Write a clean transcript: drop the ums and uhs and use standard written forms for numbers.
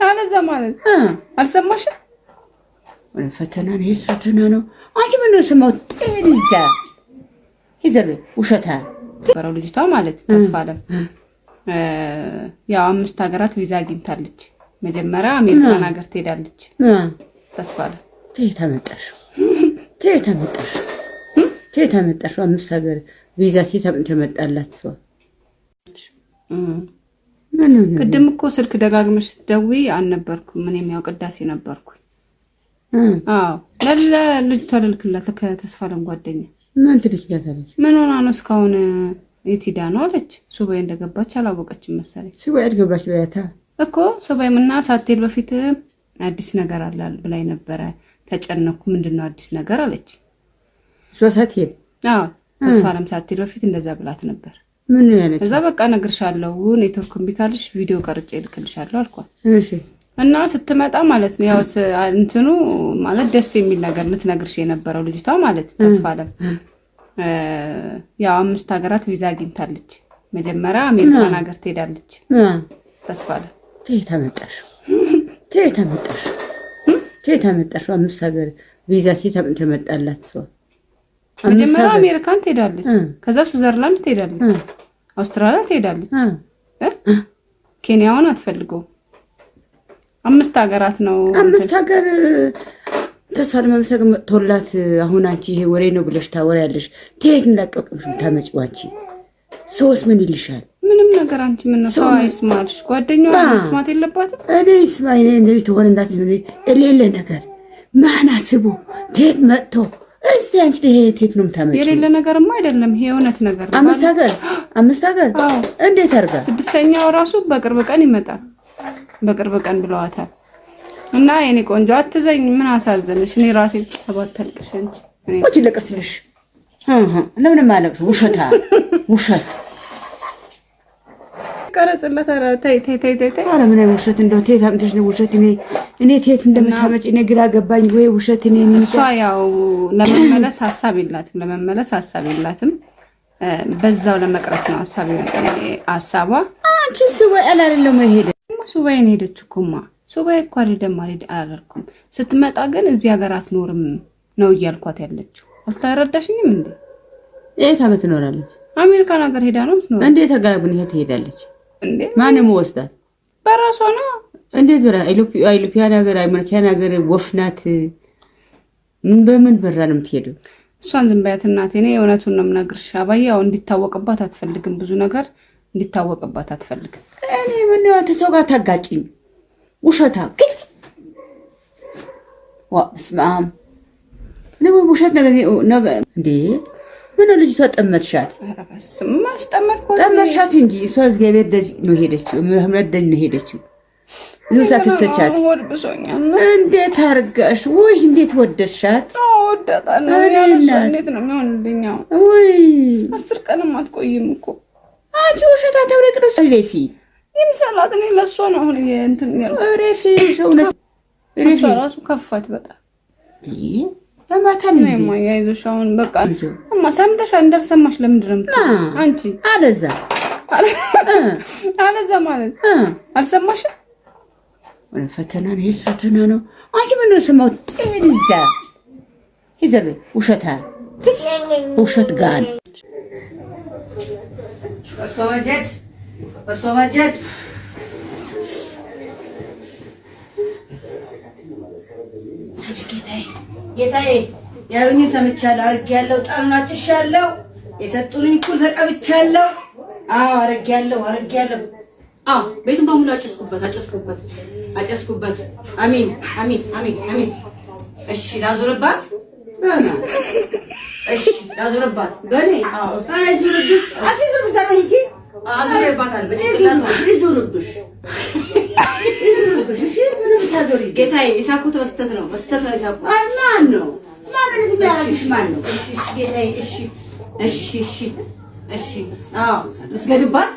አለዛ ማለት አልሰማሽም? ፈተና ነው ይሄ ፈተና ነው። አንቺ ምን ነው ሰማው ጤንዛ ይዘብ ውሸታ ተፈራው ልጅቷ ማለት ተስፋ አለም ያው 5 ሀገራት ቪዛ አግኝታለች። መጀመሪያ አሜሪካን ሀገር ትሄዳለች። ተስፋ አለም ተመጣሽ 5 ሀገር ቪዛ ተመጣላት ሰው ቅድም እኮ ስልክ ደጋግመሽ ስትደውይ አልነበርኩም። እኔም ያው ቅዳሴ ነበርኩ። አዎ ለልጅቷ ልልክላት ከተስፋ አለም ጓደኛ ምን ትልክላታለች? ምን ሆና ነው እስካሁን የት ሄዳ ነው አለች። ሱባኤ እንደገባች አላወቀችም መሰለኝ። ሱባኤ እንደገባች በያታ እኮ ሱባኤምና ሳትሄድ በፊት አዲስ ነገር አለ ብላኝ ነበረ። ተጨነኩ። ምንድነው አዲስ ነገር አለች። እሷ ሳትሄድ አዎ ተስፋ አለም ሳትሄድ በፊት እንደዛ ብላት ነበር። ምን ያለች? እዛ በቃ ነግርሻለሁ ኔትወርክ ቢካልሽ ቪዲዮ ቀርጬ ልክልሻለሁ አልኳት። እሺ እና ስትመጣ ማለት ነው ያው እንትኑ ማለት ደስ የሚል ነገር ልትነግርሽ የነበረው ልጅቷ ማለት ተስፋ አለም ያው 5 ሀገራት ቪዛ አግኝታለች። መጀመሪያ አሜሪካን ሀገር ትሄዳለች። ተስፋ አለም ተመጣሽ 5 ሀገር ቪዛ ተመጣላት ሰው መጀመሪያ አሜሪካን ትሄዳለች። ከዛ ስዊዘርላንድ ትሄዳለች። አውስትራሊያ ትሄዳለች። ኬንያውን አትፈልገው 5 ሀገራት ነው 5 ሀገር ተሳል መምሰግ መጥቶላት። አሁን አንቺ ይሄ ወሬ ነው ብለሽ ታወሪያለሽ። ትሄድ እንዳቀቅምሽ ታመጭው አንቺ ሶስ ምን ይልሻል? ምንም ነገር አንቺ ምን ነው ሰው አይስማልሽ? ጓደኛዋ መስማት የለባትም። እኔ ይስማኝ እኔ እንደዚህ ተሆነ እንዳትይኝ የሌለ ነገር ማን አስቦ ትሄድ መጥቶ እስቲ አንቺ ትሄድ ነው የምታመጭው? የሌለ ነገርማ አይደለም ይሄ እውነት ነገር ነው። 5 ሀገር እንዴት አርጋ 6ኛው ራሱ በቅርብ ቀን ይመጣል። በቅርብ ቀን ብለዋታል። እና የኔ ቆንጆ አትዘኝ። ምን አሳዘነሽ? እኔ ራሴ ተባተልቅሽ እንጂ ቁጭ ለቀስልሽ ለምን ማለቅስ? ውሸት ቀረጽለት። ኧረ ተይ። ኧረ ምን ውሸት እንደው ተይ አምጥሽ ነው ውሸት። እኔ ተይት እንደምታመጪ እኔ ግራ ገባኝ። ወይ ውሸት እኔ እሷ ያው ለመመለስ ሀሳብ የላትም። በዛው ለመቅረት ነው ሀሳቧ። አንቺ ሱባኤ አላለለም ሄደ ሱባኤን ሄደች እኮማ። ሱባኤ እኮ አይደለም አላልኩም። ስትመጣ ግን እዚህ ሀገር አትኖርም ነው እያልኳት ያለችው። አልተረዳሽኝም እንዴ? የት አመት ትኖራለች? አሜሪካን ሀገር ሄዳ ነው የምትኖረው። እንዴት አጋራብን ይሄ ትሄዳለች እንዴ? ማንም ወስዳት በራሷ ነው። እንዴት በራ ኢትዮጵያን ሀገር አሜሪካን ሀገር ወፍናት በምን በራ ነው የምትሄደው? እሷን ዝም በያት እናቴ። እኔ እውነቱን ነው የምነግርሽ። አባዬው እንዲታወቅባት አትፈልግም። ብዙ ነገር እንዲታወቅባት አትፈልግም። እኔ ምን ነው ተሰጋ ታጋጭኝ ውሸታ ግጭ ወስማም ነው ውሸት ነገር እንዴ? ምን ነው ልጅቷ ጠመጥሻት? ጠመጥሻት እንጂ እሷ እግዚአብሔር ደጅ ነው ሄደችው። ምህረት ደጅ ነው ሄደችው። እዛ ተተቻት እንዴት አርጋሽ? ወይ እንዴት ወደድሻት? ወደዳታለሁ። እንዴት ነው የሚሆንልኝ? ወይ 10 ቀንም አትቆይም እኮ አንቺ ውሸታ ተብረቅረሽ ለፊ ይምሰላት። እኔ ለሷ ነው አሁን እንትን ያለው ረፊ ሸውነት ረፊ ራሱ ከፋት በጣም ለማታን ነው የማያይዞሽ። አሁን በቃ እማ ሰምተሽ እንደርሰማሽ ለምንድነው አንቺ አለዛ ማለት አልሰማሽም? ፈተና ነው ይሄ ፈተና ነው። አንቺ ምን ነው ሰማው ጤንዛ ይዘብ ውሸት ጋር እርሶ መጀድ ጌታዬ ያሩኝ ሰምቻለሁ። አርጊያለሁ። ጣኑን አጭሻለሁ። የሰጡልኝ እኩል ተቀብቻለሁ። አዎ አርጊያለሁ። ቤቱን በሙሉ አጨስኩበት። አሜን። እሺ ላዙርባት በኔ አዎ ዙርብሽ አትዙርብሽ ዛሬ አዙርባታል በጭንቅላቷ ይዙርብሽ። እሺ ምንም ታዞሪ ጌታዬ። የሳኩት በስተት ነው የሳኩት። ማን ነው የሚያረግሽ? ማን ነው? እሺ ጌታዬ። እሺ አዎ ልስገድባት